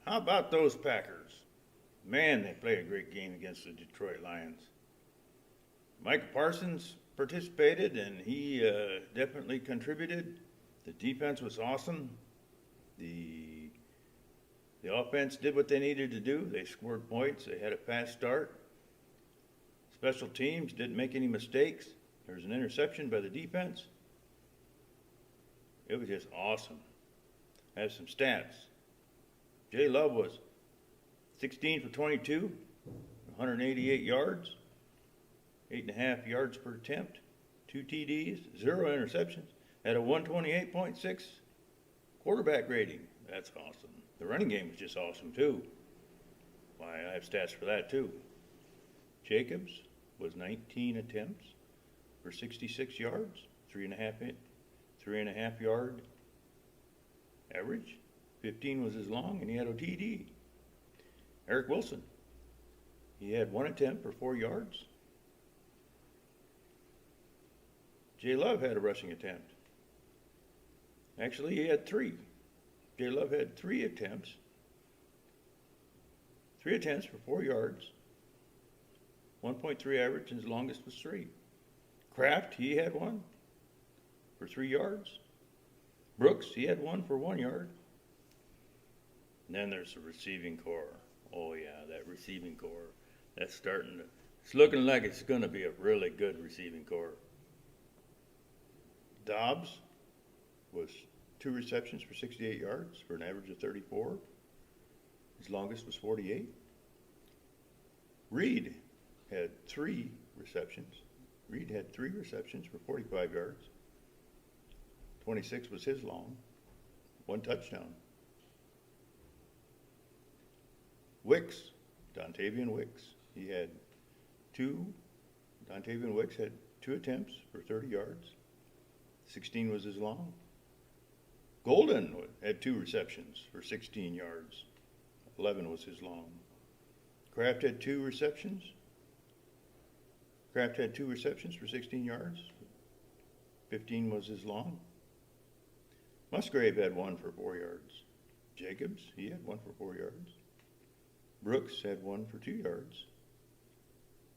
How about those Packers? Man, they played a great game against the Detroit Lions. Micah Parsons participated and he definitely contributed. The defense was awesome. The the offense did what they needed to do. They scored points. They had a fast start. Special teams didn't make any mistakes. There was an interception by the defense. It was just awesome. I have some stats. Jay Love was 16 for 22, 188 yards, 8.5 yards per attempt, 2 TDs, 0 interceptions, had a 128.6 quarterback rating. That's awesome. The running game was just awesome too. Why, I have stats for that too. Jacobs was 19 attempts for 66 yards, 3.5 yard average. 15 was his long, and he had a TD. Eric Wilson, he had 1 attempt for 4 yards. Jay Love had a rushing attempt. Actually, he had 3. Jay Love had 3 attempts. 3 attempts for 4 yards. 1.3 average, and his longest was 3. Kraft, he had 1 for 3 yards. Brooks, he had 1 for 1 yard. And then there's the receiving core. Oh yeah, that receiving core. That's it's looking like it's going to be a really good receiving core. Dobbs was 2 receptions for 68 yards for an average of 34. His longest was 48. Reed had 3 receptions. Reed had 3 receptions for 45 yards. 26 was his long. 1 touchdown. Wicks, Dontavian Wicks, Dontavian Wicks had 2 attempts for 30 yards. 16 was his long. Golden had 2 receptions for 16 yards. 11 was his long. Kraft had 2 receptions. Kraft had 2 receptions for 16 yards. 15 was his long. Musgrave had 1 for 4 yards. Jacobs, he had 1 for 4 yards. Brooks had 1 for 2 yards.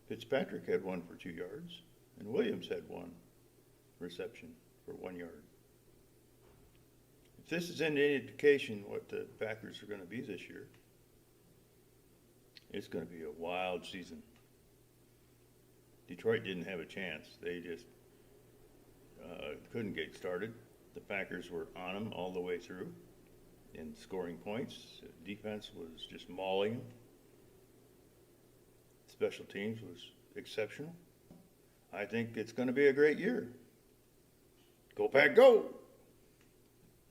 Fitzpatrick had 1 for 2 yards. And Williams had 1 reception for 1 yard. If this is any indication what the Packers are going to be this year, it's going to be a wild season. Detroit didn't have a chance. They just couldn't get started. The Packers were on them all the way through in scoring points. Defense was just mauling them. Special teams was exceptional. I think it's going to be a great year. Go Pack, go!